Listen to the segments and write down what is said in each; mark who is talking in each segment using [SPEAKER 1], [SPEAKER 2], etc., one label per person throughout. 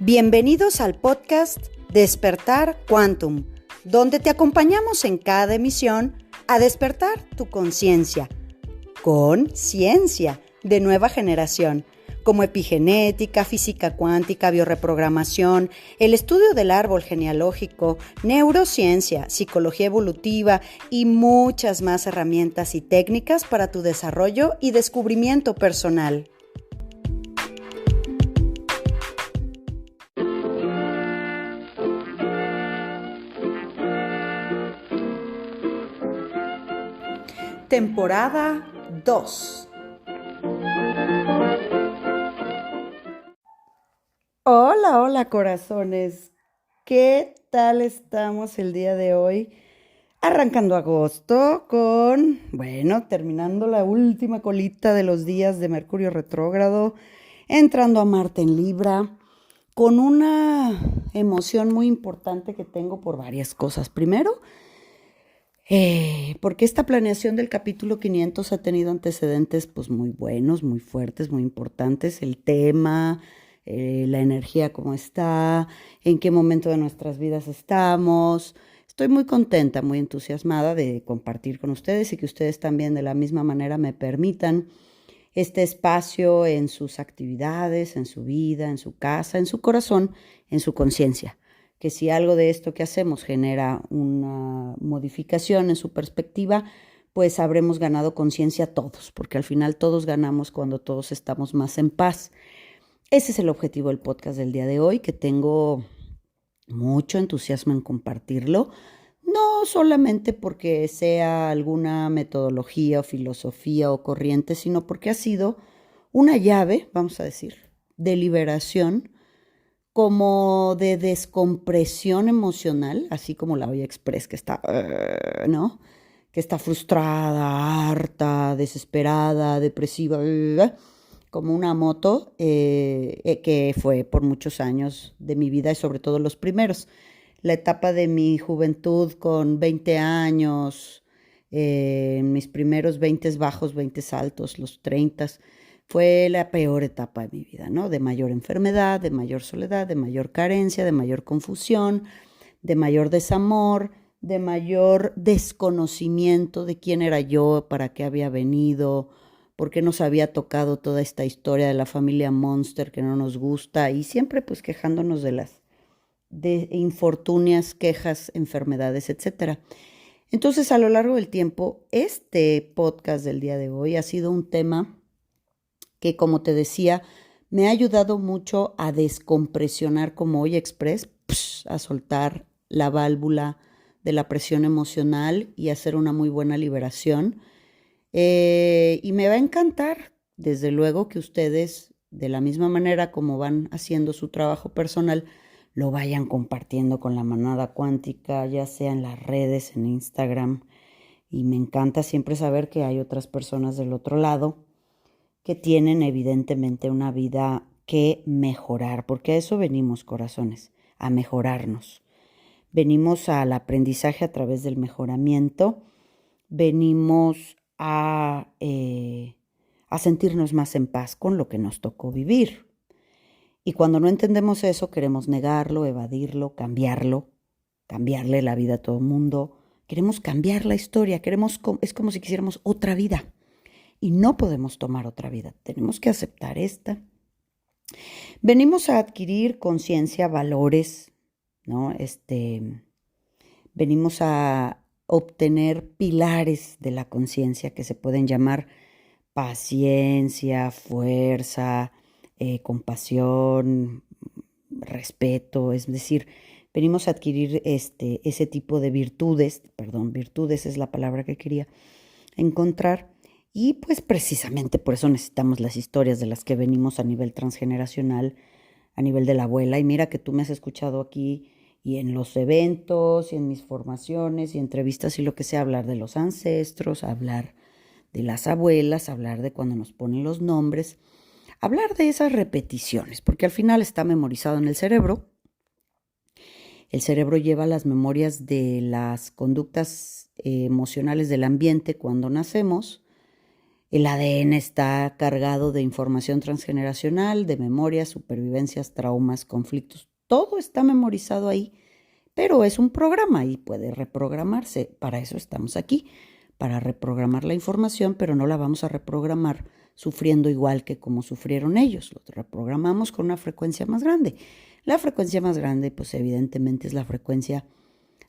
[SPEAKER 1] Bienvenidos al podcast Despertar Quantum, donde te acompañamos en cada emisión a despertar tu conciencia con ciencia de nueva generación, como epigenética, física cuántica, biorreprogramación, el estudio del árbol genealógico, neurociencia, psicología evolutiva y muchas más herramientas y técnicas para tu desarrollo y descubrimiento personal. Temporada 2. Hola corazones, ¿qué tal estamos el día de hoy? Arrancando agosto terminando la última colita de los días de Mercurio retrógrado, entrando a Marte en Libra, con una emoción muy importante que tengo por varias cosas. Primero, porque esta planeación del capítulo 500 ha tenido antecedentes pues muy buenos, muy fuertes, muy importantes. El tema, la energía cómo está, en qué momento de nuestras vidas estamos. Estoy muy contenta, muy entusiasmada de compartir con ustedes y que ustedes también de la misma manera me permitan este espacio en sus actividades, en su vida, en su casa, en su corazón, en su conciencia. Que si algo de esto que hacemos genera una modificación en su perspectiva, pues habremos ganado conciencia todos, porque al final todos ganamos cuando todos estamos más en paz. Ese es el objetivo del podcast del día de hoy, que tengo mucho entusiasmo en compartirlo, no solamente porque sea alguna metodología o filosofía o corriente, sino porque ha sido una llave, vamos a decir, de liberación, como de descompresión emocional, así como la olla express que está, ¿no? Que está frustrada, harta, desesperada, depresiva, como una moto que fue por muchos años de mi vida y sobre todo los primeros. La etapa de mi juventud con 20 años, mis primeros 20 bajos, 20 altos, los 30, fue la peor etapa de mi vida, ¿no? De mayor enfermedad, de mayor soledad, de mayor carencia, de mayor confusión, de mayor desamor, de mayor desconocimiento de quién era yo, para qué había venido, por qué nos había tocado toda esta historia de la familia Monster que no nos gusta y siempre pues quejándonos de infortunias, quejas, enfermedades, etcétera. Entonces, a lo largo del tiempo, este podcast del día de hoy ha sido un tema que, como te decía, me ha ayudado mucho a descompresionar como Olla Express, a soltar la válvula de la presión emocional y hacer una muy buena liberación. Y me va a encantar, desde luego, que ustedes, de la misma manera como van haciendo su trabajo personal, lo vayan compartiendo con la manada cuántica, ya sea en las redes, en Instagram. Y me encanta siempre saber que hay otras personas del otro lado que tienen evidentemente una vida que mejorar, porque a eso venimos, corazones, a mejorarnos. Venimos al aprendizaje a través del mejoramiento, venimos a sentirnos más en paz con lo que nos tocó vivir. Y cuando no entendemos eso, queremos negarlo, evadirlo, cambiarle la vida a todo el mundo. Queremos cambiar la historia, es como si quisiéramos otra vida. Y no podemos tomar otra vida, tenemos que aceptar esta. Venimos a adquirir conciencia, valores, ¿no? Venimos a obtener pilares de la conciencia que se pueden llamar paciencia, fuerza, compasión, respeto, es decir, venimos a adquirir ese tipo de virtudes es la palabra que quería encontrar. Y pues precisamente por eso necesitamos las historias de las que venimos a nivel transgeneracional, a nivel de la abuela. Y mira que tú me has escuchado aquí y en los eventos y en mis formaciones y entrevistas y lo que sea, hablar de los ancestros, hablar de las abuelas, hablar de cuando nos ponen los nombres, hablar de esas repeticiones, porque al final está memorizado en el cerebro. El cerebro lleva las memorias de las conductas emocionales del ambiente cuando nacemos. El ADN está cargado de información transgeneracional, de memorias, supervivencias, traumas, conflictos. Todo está memorizado ahí, pero es un programa y puede reprogramarse. Para eso estamos aquí, para reprogramar la información, pero no la vamos a reprogramar sufriendo igual que como sufrieron ellos. Lo reprogramamos con una frecuencia más grande. La frecuencia más grande, pues evidentemente es la frecuencia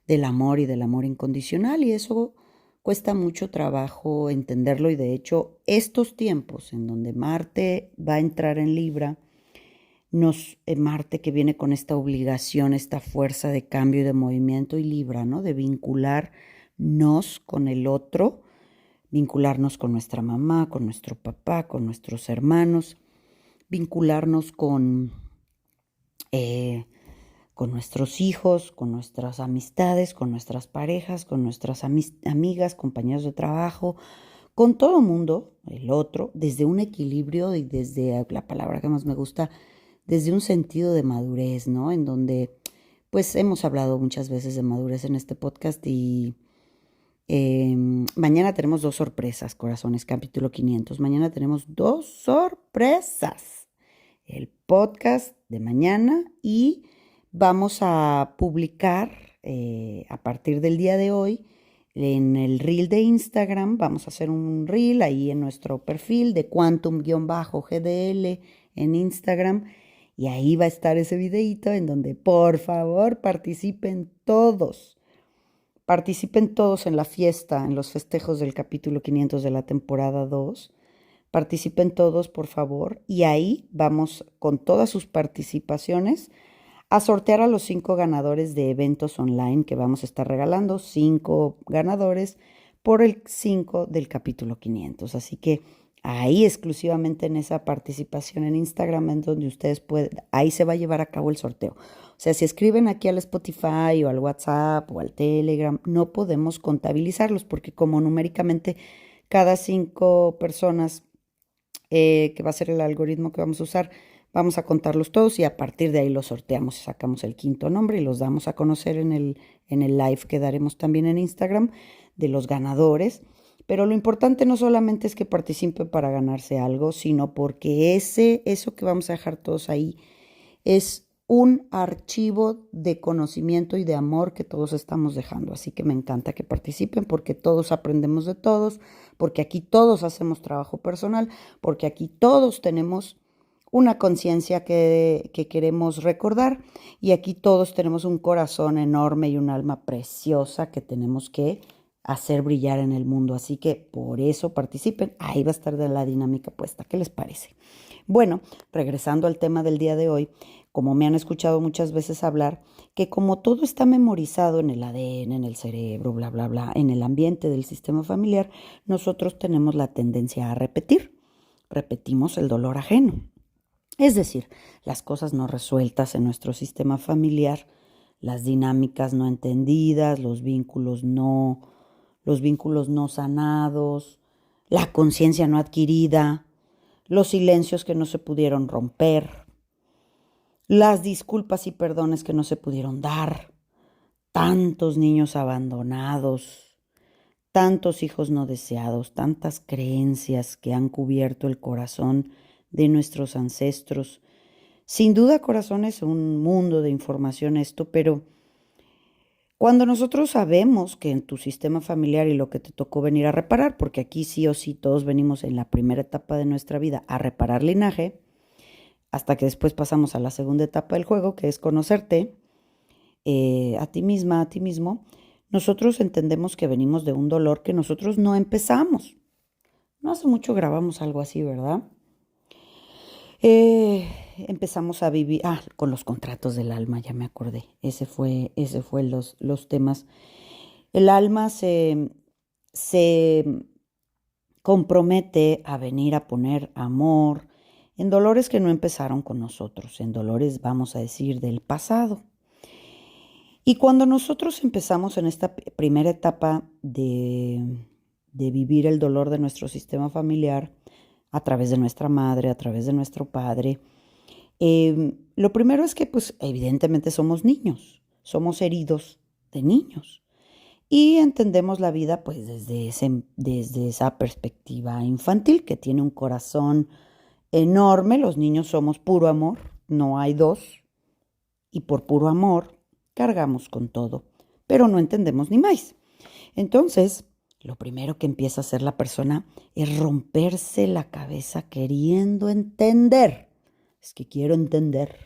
[SPEAKER 1] del amor y del amor incondicional, y eso cuesta mucho trabajo entenderlo, y de hecho estos tiempos en donde Marte va a entrar en Libra, Marte que viene con esta obligación, esta fuerza de cambio y de movimiento, y Libra, ¿no? De vincularnos con el otro, vincularnos con nuestra mamá, con nuestro papá, con nuestros hermanos, vincularnos con nuestros hijos, con nuestras amistades, con nuestras parejas, con nuestras amigas, compañeros de trabajo, con todo mundo, el otro, desde un equilibrio y desde la palabra que más me gusta, desde un sentido de madurez, ¿no? En donde, pues hemos hablado muchas veces de madurez en este podcast, y mañana tenemos 2 sorpresas, corazones, capítulo 500. Mañana tenemos 2 sorpresas. El podcast de mañana, y vamos a publicar a partir del día de hoy en el reel de Instagram. Vamos a hacer un reel ahí en nuestro perfil de Quantum-GDL en Instagram, y ahí va a estar ese videíto en donde por favor participen todos en la fiesta, en los festejos del capítulo 500 de la temporada 2. Participen todos, por favor, y ahí vamos con todas sus participaciones a sortear a los 5 ganadores de eventos online que vamos a estar regalando, 5 ganadores por el 5 del capítulo 500. Así que ahí exclusivamente en esa participación en Instagram, en donde ustedes pueden, ahí se va a llevar a cabo el sorteo. O sea, si escriben aquí al Spotify o al WhatsApp o al Telegram, no podemos contabilizarlos, porque como numéricamente cada 5 personas, que va a ser el algoritmo que vamos a usar, vamos a contarlos todos, y a partir de ahí los sorteamos, sacamos el 5.º nombre y los damos a conocer en el live que daremos también en Instagram de los ganadores. Pero lo importante no solamente es que participe para ganarse algo, sino porque eso que vamos a dejar todos ahí es un archivo de conocimiento y de amor que todos estamos dejando. Así que me encanta que participen, porque todos aprendemos de todos, porque aquí todos hacemos trabajo personal, porque aquí todos tenemos una conciencia que queremos recordar, y aquí todos tenemos un corazón enorme y un alma preciosa que tenemos que hacer brillar en el mundo. Así que por eso participen. Ahí va a estar de la dinámica puesta. ¿Qué les parece? Bueno, regresando al tema del día de hoy, como me han escuchado muchas veces hablar, que como todo está memorizado en el ADN, en el cerebro, bla, bla, bla, en el ambiente del sistema familiar, nosotros tenemos la tendencia a repetir. Repetimos el dolor ajeno. Es decir, las cosas no resueltas en nuestro sistema familiar, las dinámicas no entendidas, los vínculos no sanados, la conciencia no adquirida, los silencios que no se pudieron romper, las disculpas y perdones que no se pudieron dar, tantos niños abandonados, tantos hijos no deseados, tantas creencias que han cubierto el corazón de nuestros ancestros. Sin duda, corazón, es un mundo de información esto, pero cuando nosotros sabemos que en tu sistema familiar y lo que te tocó venir a reparar, porque aquí sí o sí todos venimos en la primera etapa de nuestra vida a reparar linaje, hasta que después pasamos a la segunda etapa del juego, que es conocerte a ti misma, a ti mismo, nosotros entendemos que venimos de un dolor que nosotros no empezamos. No hace mucho grabamos algo así, ¿verdad? Empezamos a vivir, con los contratos del alma, ya me acordé. Ese fue los temas. El alma se compromete a venir a poner amor en dolores que no empezaron con nosotros, en dolores, vamos a decir, del pasado. Y cuando nosotros empezamos en esta primera etapa de vivir el dolor de nuestro sistema familiar, a través de nuestra madre, a través de nuestro padre, lo primero es que, pues, evidentemente somos niños, somos heridos de niños. y entendemos la vida pues desde esa perspectiva infantil que tiene un corazón enorme. Los niños somos puro amor, no hay dos, y por puro amor cargamos con todo, pero no entendemos ni más. Entonces, lo primero que empieza a hacer la persona es romperse la cabeza queriendo entender. Es que quiero entender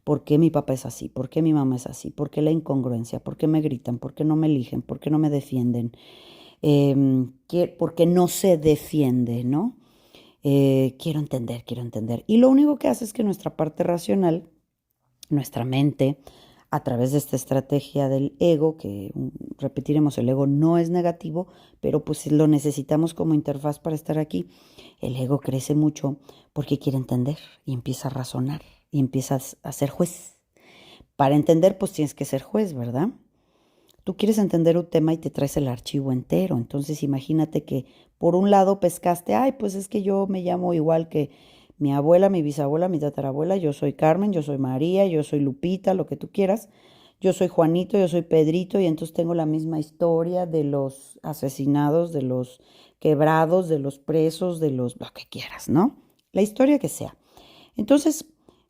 [SPEAKER 1] por qué mi papá es así, por qué mi mamá es así, por qué la incongruencia, por qué me gritan, por qué no me eligen, por qué no me defienden, por qué no se defiende, ¿no? Quiero entender, quiero entender. Y lo único que hace es que nuestra parte racional, nuestra mente, a través de esta estrategia del ego, que repetiremos, el ego no es negativo, pero pues lo necesitamos como interfaz para estar aquí. El ego crece mucho porque quiere entender y empieza a razonar y empiezas a ser juez. Para entender, pues tienes que ser juez, ¿verdad? Tú quieres entender un tema y te traes el archivo entero. Entonces imagínate que por un lado pescaste, ay, pues es que yo me llamo igual que mi abuela, mi bisabuela, mi tatarabuela, yo soy Carmen, yo soy María, yo soy Lupita, lo que tú quieras. Yo soy Juanito, yo soy Pedrito y entonces tengo la misma historia de los asesinados, de los quebrados, de los presos, de los lo que quieras, ¿no? La historia que sea. Entonces,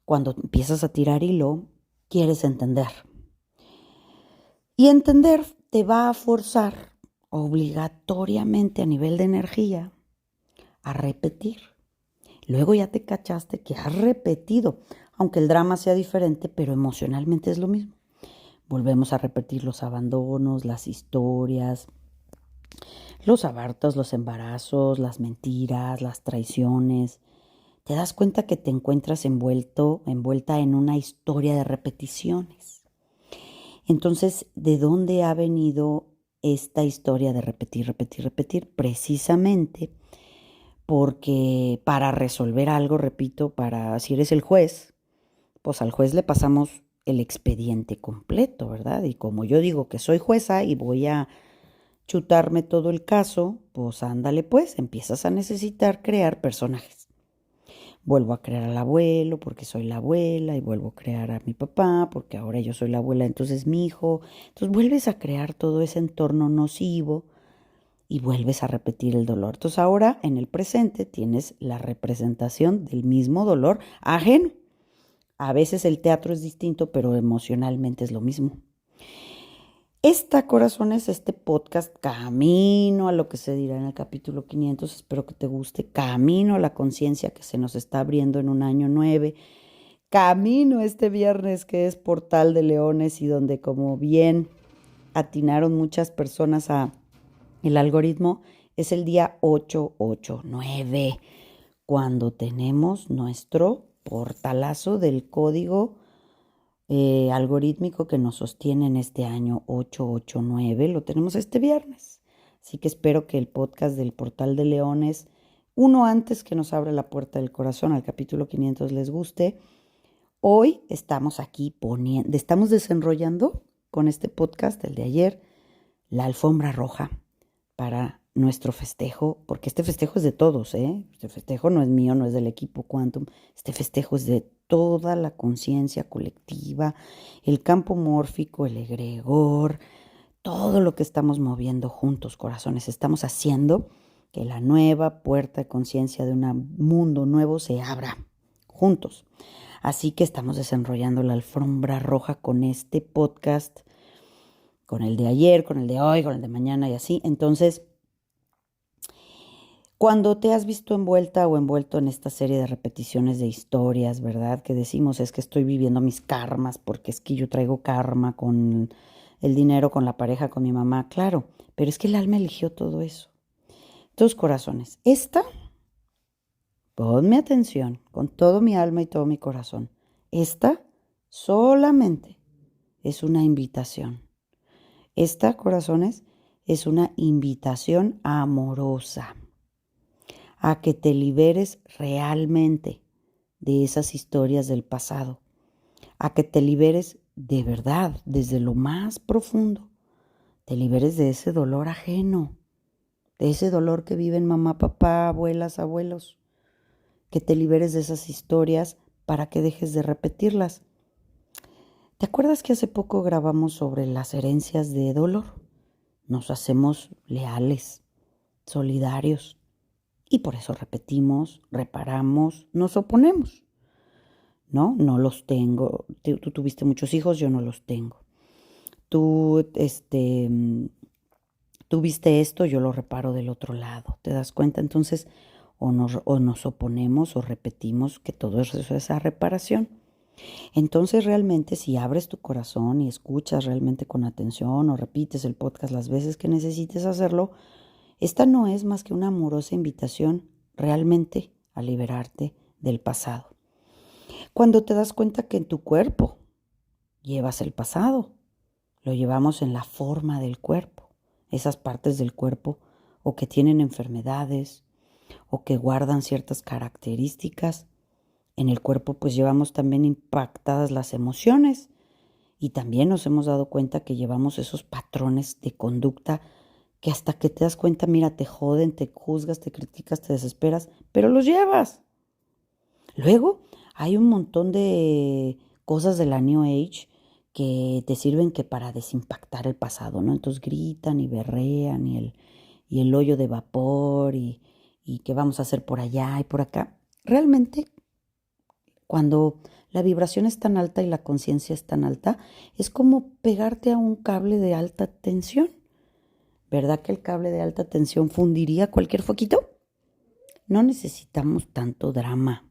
[SPEAKER 1] cuando empiezas a tirar hilo, quieres entender. Y entender te va a forzar obligatoriamente a nivel de energía a repetir. Luego ya te cachaste que has repetido, aunque el drama sea diferente, pero emocionalmente es lo mismo. Volvemos a repetir los abandonos, las historias, los abortos, los embarazos, las mentiras, las traiciones. Te das cuenta que te encuentras envuelta en una historia de repeticiones. Entonces, ¿de dónde ha venido esta historia de repetir, repetir, repetir? Precisamente porque para resolver algo, repito, si eres el juez, pues al juez le pasamos el expediente completo, ¿verdad? Y como yo digo que soy jueza y voy a chutarme todo el caso, pues ándale pues, empiezas a necesitar crear personajes. Vuelvo a crear al abuelo porque soy la abuela y vuelvo a crear a mi papá porque ahora yo soy la abuela, entonces mi hijo. Entonces vuelves a crear todo ese entorno nocivo y vuelves a repetir el dolor. Entonces ahora en el presente tienes la representación del mismo dolor ajeno. A veces el teatro es distinto, pero emocionalmente es lo mismo. Corazones, este podcast, camino a lo que se dirá en el capítulo 500, espero que te guste, camino a la conciencia que se nos está abriendo en un año 9, camino este viernes que es Portal de Leones y donde como bien atinaron muchas personas a el algoritmo, es el día 889, cuando tenemos nuestro portalazo del código algorítmico que nos sostiene en este año 889, lo tenemos este viernes. Así que espero que el podcast del Portal de Leones, uno antes que nos abra la puerta del corazón al capítulo 500 les guste. Hoy estamos aquí estamos desenrollando con este podcast, el de ayer, la alfombra roja para nuestro festejo, porque este festejo es de todos, ¿eh? Este festejo no es mío, no es del equipo Quantum, este festejo es de toda la conciencia colectiva, el campo mórfico, el egregor, todo lo que estamos moviendo juntos, corazones, estamos haciendo que la nueva puerta de conciencia de un mundo nuevo se abra juntos. Así que estamos desenrollando la alfombra roja con este podcast, con el de ayer, con el de hoy, con el de mañana y así. Entonces, cuando te has visto envuelta o envuelto en esta serie de repeticiones de historias, ¿verdad? Que decimos es que estoy viviendo mis karmas porque es que yo traigo karma con el dinero, con la pareja, con mi mamá, claro, pero es que el alma eligió todo eso. Entonces, corazones, ponme atención con todo mi alma y todo mi corazón. Esta solamente es una invitación. Corazones, es una invitación amorosa a que te liberes realmente de esas historias del pasado, a que te liberes de verdad, desde lo más profundo, te liberes de ese dolor ajeno, de ese dolor que viven mamá, papá, abuelas, abuelos, que te liberes de esas historias para que dejes de repetirlas. ¿Te acuerdas que hace poco grabamos sobre las herencias de dolor? nos hacemos leales, solidarios, y por eso repetimos, reparamos, nos oponemos, ¿no? No los tengo. Tú tuviste muchos hijos, yo no los tengo. Tú, tuviste esto, yo lo reparo del otro lado. ¿Te das cuenta? Entonces, o nos oponemos o repetimos que todo eso es esa reparación. Entonces, realmente, si abres tu corazón y escuchas realmente con atención o repites el podcast las veces que necesites hacerlo, esta no es más que una amorosa invitación realmente a liberarte del pasado. Cuando te das cuenta que en tu cuerpo llevas el pasado, lo llevamos en la forma del cuerpo, esas partes del cuerpo o que tienen enfermedades o que guardan ciertas características. En el cuerpo pues llevamos también impactadas las emociones y también nos hemos dado cuenta que llevamos esos patrones de conducta que hasta que te das cuenta, mira, te joden, te juzgas, te criticas, te desesperas, pero los llevas. Luego hay un montón de cosas de la New Age que te sirven que para desimpactar el pasado, ¿no? Entonces gritan y berrean y el hoyo de vapor y qué vamos a hacer por allá y por acá. Realmente, cuando la vibración es tan alta y la conciencia es tan alta, es como pegarte a un cable de alta tensión. ¿Verdad que el cable de alta tensión fundiría cualquier foquito? No necesitamos tanto drama.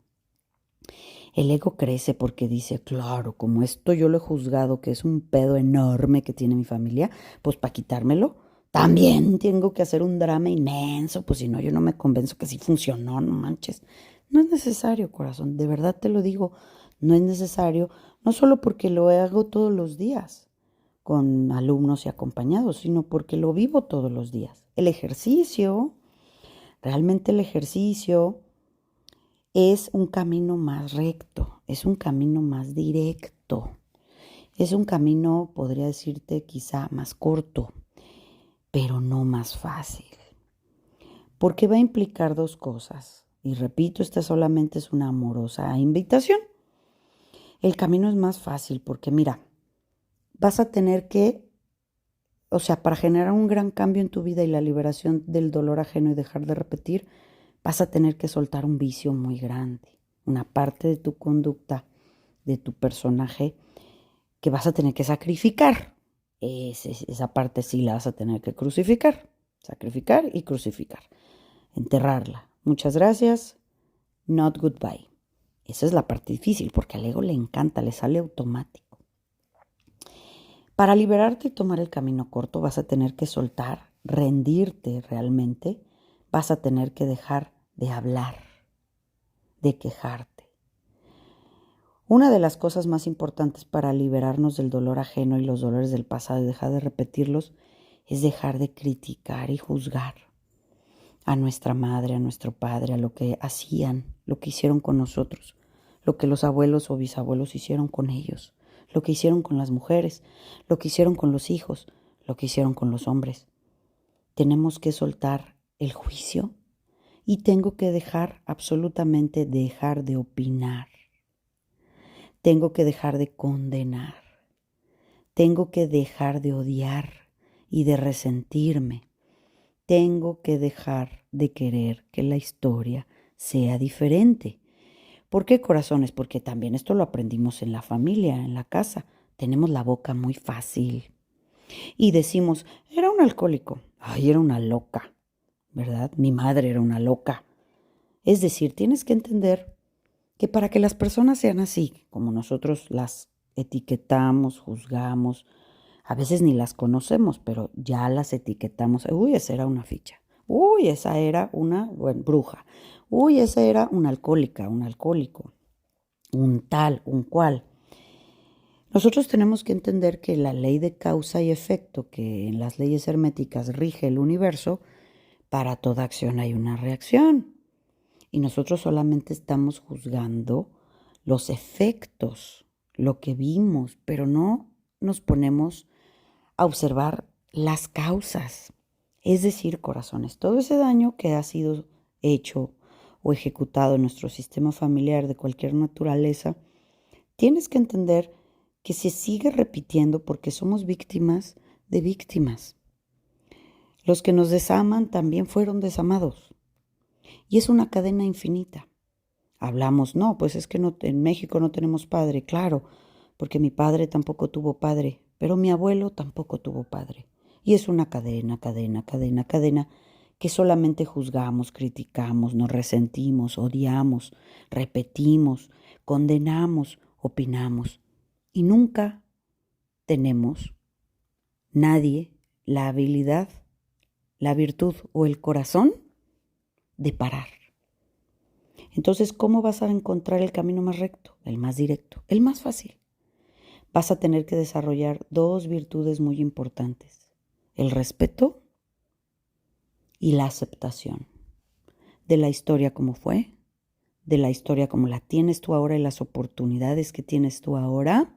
[SPEAKER 1] El ego crece porque dice, claro, como esto yo lo he juzgado que es un pedo enorme que tiene mi familia, pues para quitármelo, también tengo que hacer un drama inmenso, pues si no, yo no me convenzo que sí funcionó, no manches. No es necesario, corazón, de verdad te lo digo, no es necesario, no solo porque lo hago todos los días con alumnos y acompañados, sino porque lo vivo todos los días. El ejercicio, realmente el ejercicio es un camino más recto, es un camino más directo, es un camino, podría decirte, quizá más corto, pero no más fácil, porque va a implicar dos cosas. Y repito, esta solamente es una amorosa invitación. El camino es más fácil porque mira, vas a tener que, o sea, para generar un gran cambio en tu vida y la liberación del dolor ajeno y dejar de repetir, vas a tener que soltar un vicio muy grande, una parte de tu conducta, de tu personaje, que vas a tener que sacrificar. Esa parte sí la vas a tener que crucificar, sacrificar y crucificar, enterrarla. Muchas gracias, not goodbye. Esa es la parte difícil porque al ego le encanta, le sale automático. Para liberarte y tomar el camino corto vas a tener que soltar, rendirte realmente, vas a tener que dejar de hablar, de quejarte. Una de las cosas más importantes para liberarnos del dolor ajeno y los dolores del pasado y dejar de repetirlos es dejar de criticar y juzgar a nuestra madre, a nuestro padre, a lo que hacían, lo que hicieron con nosotros, lo que los abuelos o bisabuelos hicieron con ellos, lo que hicieron con las mujeres, lo que hicieron con los hijos, lo que hicieron con los hombres. Tenemos que soltar el juicio y tengo que absolutamente dejar de opinar. Tengo que dejar de condenar. Tengo que dejar de odiar y de resentirme. Tengo que dejar de querer que la historia sea diferente. ¿Por qué, corazones? Porque también esto lo aprendimos en la familia, en la casa. Tenemos la boca muy fácil. Y decimos, era un alcohólico. Ay, era una loca, ¿verdad? Mi madre era una loca. Es decir, tienes que entender que para que las personas sean así, como nosotros las etiquetamos, juzgamos, a veces ni las conocemos, pero ya las etiquetamos. Uy, esa era una ficha. Uy, esa era una bruja. Uy, esa era una alcohólica, un alcohólico, un tal, un cual. Nosotros tenemos que entender que la ley de causa y efecto, que en las leyes herméticas rige el universo, para toda acción hay una reacción. Y nosotros solamente estamos juzgando los efectos, lo que vimos, pero no nos ponemos a observar las causas. Es decir, corazones, todo ese daño que ha sido hecho o ejecutado en nuestro sistema familiar de cualquier naturaleza, tienes que entender que se sigue repitiendo porque somos víctimas de víctimas. Los que nos desaman también fueron desamados. Y es una cadena infinita. Hablamos, no, pues es que no, en México no tenemos padre, claro, porque mi padre tampoco tuvo padre, pero mi abuelo tampoco tuvo padre. Y es una cadena, cadena, cadena, cadena, que solamente juzgamos, criticamos, nos resentimos, odiamos, repetimos, condenamos, opinamos. Y nunca tenemos, nadie, la habilidad, la virtud o el corazón de parar. Entonces, ¿cómo vas a encontrar el camino más recto, el más directo, el más fácil? Vas a tener que desarrollar dos virtudes muy importantes: el respeto y la aceptación de la historia como fue, de la historia como la tienes tú ahora y las oportunidades que tienes tú ahora.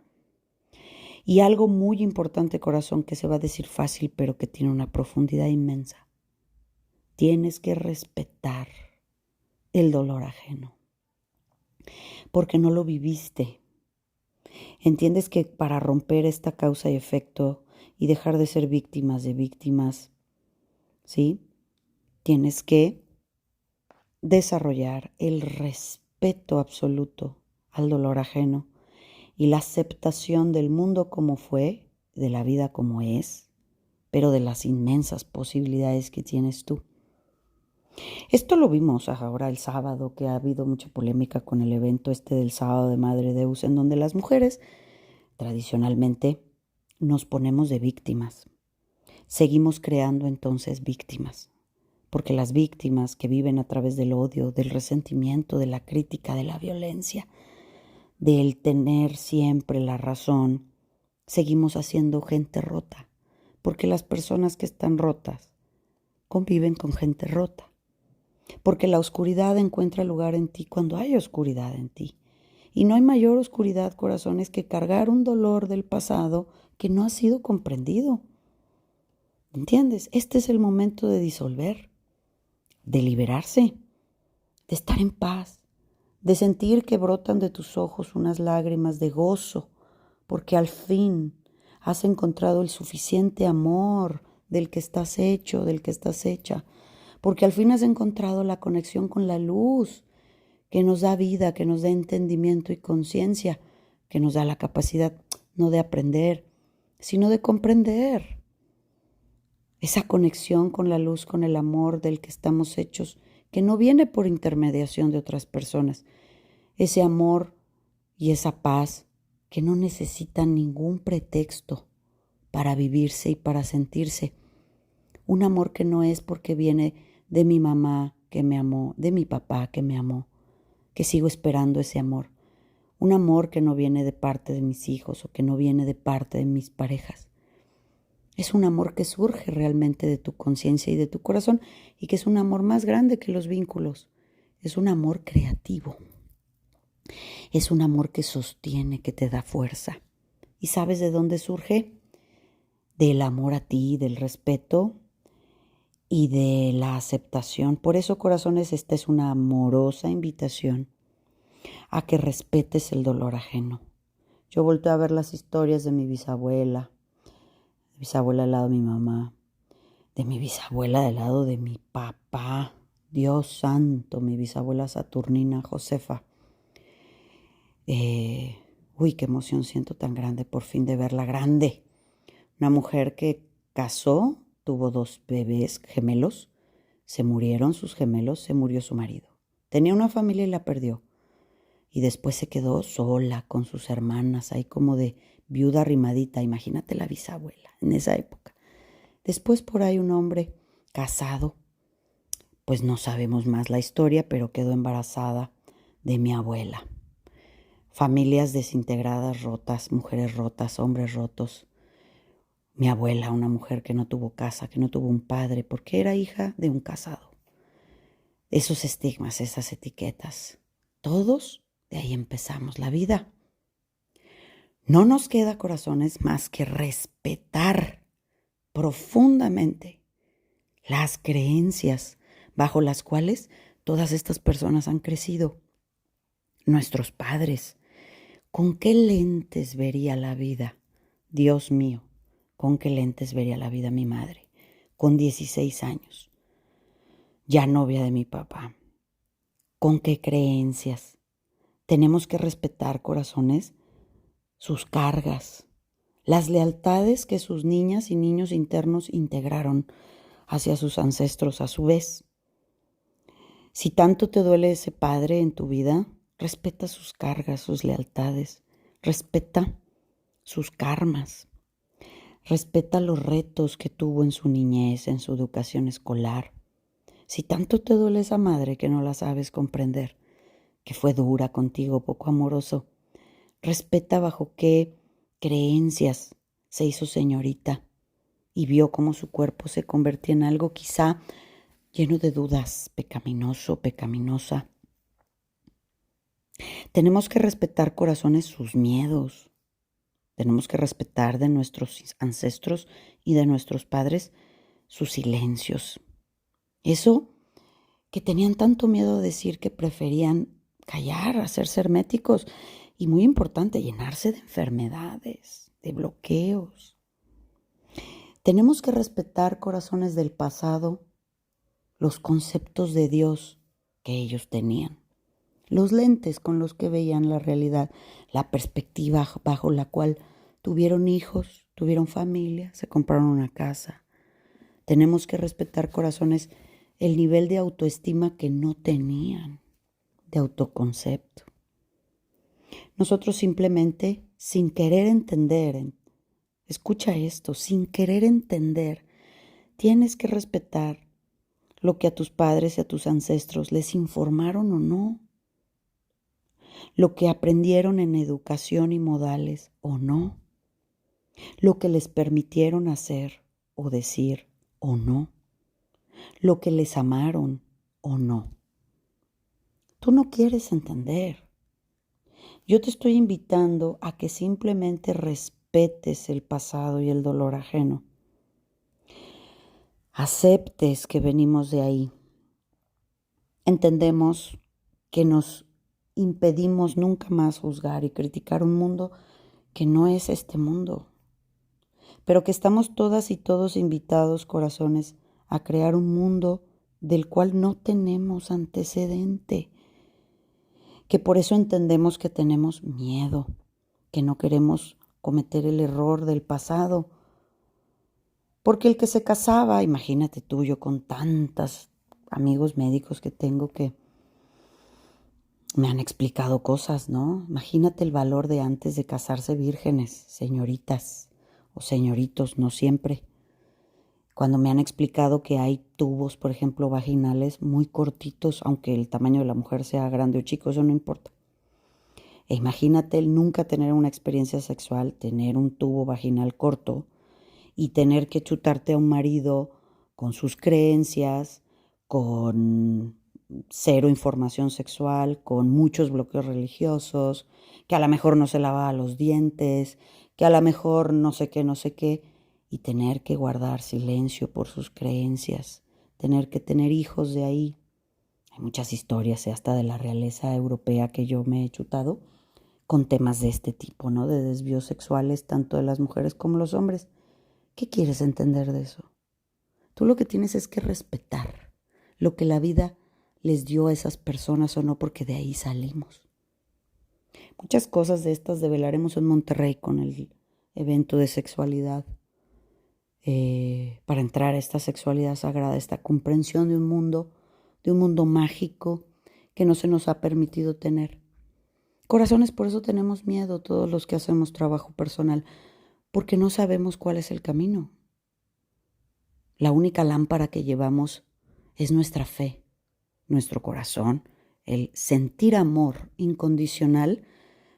[SPEAKER 1] Y algo muy importante, corazón, que se va a decir fácil, pero que tiene una profundidad inmensa. Tienes que respetar el dolor ajeno, porque no lo viviste. Entiendes que para romper esta causa y efecto y dejar de ser víctimas de víctimas, ¿sí? Tienes que desarrollar el respeto absoluto al dolor ajeno y la aceptación del mundo como fue, de la vida como es, pero de las inmensas posibilidades que tienes tú. Esto lo vimos ahora el sábado, que ha habido mucha polémica con el evento del sábado de Madre Deus, en donde las mujeres tradicionalmente nos ponemos de víctimas. Seguimos creando entonces víctimas, porque las víctimas que viven a través del odio, del resentimiento, de la crítica, de la violencia, del tener siempre la razón, seguimos haciendo gente rota, porque las personas que están rotas conviven con gente rota, porque la oscuridad encuentra lugar en ti cuando hay oscuridad en ti. Y no hay mayor oscuridad, corazones, que cargar un dolor del pasado que no ha sido comprendido. ¿Entiendes? Este es el momento de disolver, de liberarse, de estar en paz, de sentir que brotan de tus ojos unas lágrimas de gozo, porque al fin has encontrado el suficiente amor del que estás hecho, del que estás hecha, porque al fin has encontrado la conexión con la luz que nos da vida, que nos da entendimiento y conciencia, que nos da la capacidad no de aprender, sino de comprender. Esa conexión con la luz, con el amor del que estamos hechos, que no viene por intermediación de otras personas. Ese amor y esa paz que no necesitan ningún pretexto para vivirse y para sentirse. Un amor que no es porque viene de mi mamá que me amó, de mi papá que me amó, que sigo esperando ese amor. Un amor que no viene de parte de mis hijos o que no viene de parte de mis parejas. Es un amor que surge realmente de tu conciencia y de tu corazón y que es un amor más grande que los vínculos. Es un amor creativo. Es un amor que sostiene, que te da fuerza. ¿Y sabes de dónde surge? Del amor a ti, del respeto y de la aceptación. Por eso, corazones, esta es una amorosa invitación a que respetes el dolor ajeno. Yo volteo a ver las historias de mi bisabuela del lado de mi mamá, de mi bisabuela del lado de mi papá. Dios santo, mi bisabuela Saturnina Josefa. Qué emoción siento tan grande por fin de verla grande. Una mujer que casó, tuvo 2 bebés gemelos, se murieron sus gemelos, se murió su marido. Tenía una familia y la perdió. Y después se quedó sola con sus hermanas, ahí como de viuda arrimadita. Imagínate la bisabuela en esa época. Después por ahí un hombre casado, pues no sabemos más la historia, pero quedó embarazada de mi abuela. Familias desintegradas, rotas, mujeres rotas, hombres rotos. Mi abuela, una mujer que no tuvo casa, que no tuvo un padre, porque era hija de un casado. Esos estigmas, esas etiquetas, todos de ahí empezamos la vida. No nos queda, corazones, más que respetar profundamente las creencias bajo las cuales todas estas personas han crecido. Nuestros padres, ¿con qué lentes vería la vida? Dios mío, ¿con qué lentes vería la vida mi madre? con 16 años, ya novia de mi papá. ¿Con qué creencias? Tenemos que respetar, corazones, sus cargas, las lealtades que sus niñas y niños internos integraron hacia sus ancestros a su vez. Si tanto te duele ese padre en tu vida, respeta sus cargas, sus lealtades, respeta sus karmas, respeta los retos que tuvo en su niñez, en su educación escolar. Si tanto te duele esa madre que no la sabes comprender, que fue dura contigo, poco amoroso, respeta bajo qué creencias se hizo señorita y vio cómo su cuerpo se convertía en algo quizá lleno de dudas, pecaminoso, pecaminosa. Tenemos que respetar, corazones, sus miedos. Tenemos que respetar de nuestros ancestros y de nuestros padres sus silencios. Eso que tenían tanto miedo de decir que preferían callar, hacerse herméticos y, muy importante, llenarse de enfermedades, de bloqueos. Tenemos que respetar, corazones del pasado, los conceptos de Dios que ellos tenían, los lentes con los que veían la realidad, la perspectiva bajo la cual tuvieron hijos, tuvieron familia, se compraron una casa. Tenemos que respetar, corazones, el nivel de autoestima que no tenían, de autoconcepto. Nosotros simplemente, sin querer entender, escucha esto, sin querer entender, tienes que respetar lo que a tus padres y a tus ancestros les informaron o no, lo que aprendieron en educación y modales o no, lo que les permitieron hacer o decir o no, lo que les amaron o no. Tú no quieres entender. Yo te estoy invitando a que simplemente respetes el pasado y el dolor ajeno. Aceptes que venimos de ahí. Entendemos que nos impedimos nunca más juzgar y criticar un mundo que no es este mundo, pero que estamos todas y todos invitados, corazones, a crear un mundo del cual no tenemos antecedente, que por eso entendemos que tenemos miedo, que no queremos cometer el error del pasado, porque el que se casaba, imagínate tú, yo con tantos amigos médicos que tengo que me han explicado cosas, ¿no? Imagínate el valor de antes de casarse vírgenes, señoritas o señoritos, no siempre. Cuando me han explicado que hay tubos, por ejemplo, vaginales muy cortitos, aunque el tamaño de la mujer sea grande o chico, eso no importa. E imagínate el nunca tener una experiencia sexual, tener un tubo vaginal corto y tener que chutarte a un marido con sus creencias, con cero información sexual, con muchos bloqueos religiosos, que a lo mejor no se lavaba los dientes, que a lo mejor no sé qué, y tener que guardar silencio por sus creencias, tener que tener hijos de ahí. Hay muchas historias, hasta de la realeza europea que yo me he chutado, con temas de este tipo, ¿no? De desvíos sexuales, tanto de las mujeres como los hombres. ¿Qué quieres entender de eso? Tú lo que tienes es que respetar lo que la vida les dio a esas personas o no, porque de ahí salimos. Muchas cosas de estas develaremos en Monterrey con el evento de sexualidad, para entrar a esta sexualidad sagrada, esta comprensión de un mundo mágico que no se nos ha permitido tener. Corazones, por eso tenemos miedo todos los que hacemos trabajo personal, porque no sabemos cuál es el camino. La única lámpara que llevamos es nuestra fe, nuestro corazón, el sentir amor incondicional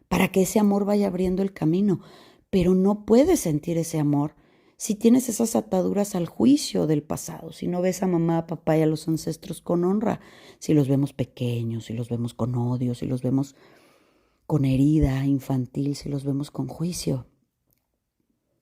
[SPEAKER 1] para que ese amor vaya abriendo el camino. Pero no puedes sentir ese amor si tienes esas ataduras al juicio del pasado, si no ves a mamá, a papá y a los ancestros con honra, si los vemos pequeños, si los vemos con odio, si los vemos con herida infantil, si los vemos con juicio.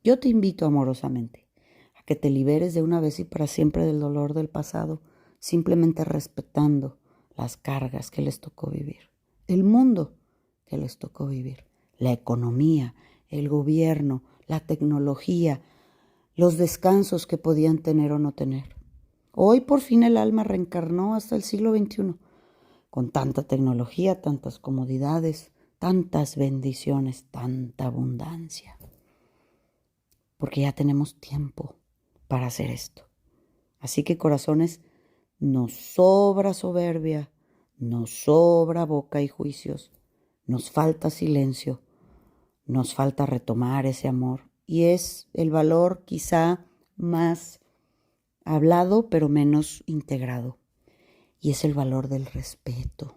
[SPEAKER 1] Yo te invito amorosamente a que te liberes de una vez y para siempre del dolor del pasado, simplemente respetando las cargas que les tocó vivir, el mundo que les tocó vivir, la economía, el gobierno, la tecnología, los descansos que podían tener o no tener. Hoy por fin el alma reencarnó hasta el siglo XXI, con tanta tecnología, tantas comodidades, tantas bendiciones, tanta abundancia. Porque ya tenemos tiempo para hacer esto. Así que, corazones, nos sobra soberbia, nos sobra boca y juicios, nos falta silencio, nos falta retomar ese amor. Y es el valor quizá más hablado, pero menos integrado. Y es el valor del respeto.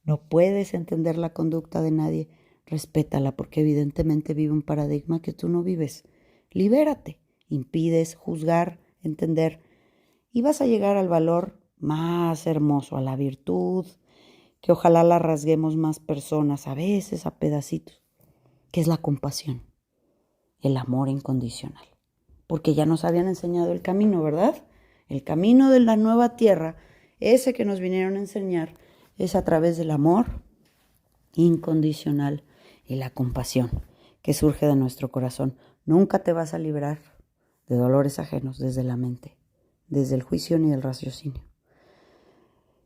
[SPEAKER 1] No puedes entender la conducta de nadie, respétala, porque evidentemente vive un paradigma que tú no vives. Libérate, impides juzgar, entender, y vas a llegar al valor más hermoso, a la virtud, que ojalá la rasguemos más personas, a veces a pedacitos, que es la compasión, el amor incondicional. Porque ya nos habían enseñado el camino, ¿verdad? El camino de la nueva tierra, ese que nos vinieron a enseñar, es a través del amor incondicional y la compasión que surge de nuestro corazón. Nunca te vas a librar de dolores ajenos desde la mente, desde el juicio ni el raciocinio.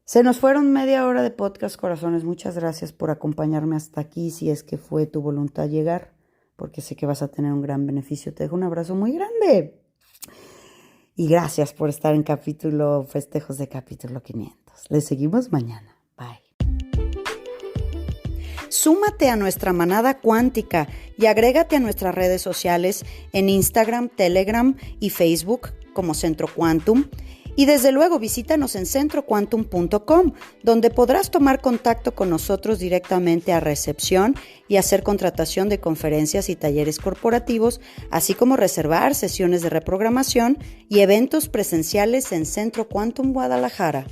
[SPEAKER 1] Se nos fueron media hora de podcast, corazones. Muchas gracias por acompañarme hasta aquí, si es que fue tu voluntad llegar, porque sé que vas a tener un gran beneficio. Te dejo un abrazo muy grande. Y gracias por estar en festejos de capítulo 500. Les seguimos mañana. Bye. Súmate a nuestra manada cuántica y agrégate a nuestras redes sociales en Instagram, Telegram y Facebook como Centro Quantum. Y desde luego visítanos en centroquantum.com, donde podrás tomar contacto con nosotros directamente a recepción y hacer contratación de conferencias y talleres corporativos, así como reservar sesiones de reprogramación y eventos presenciales en Centro Quantum Guadalajara.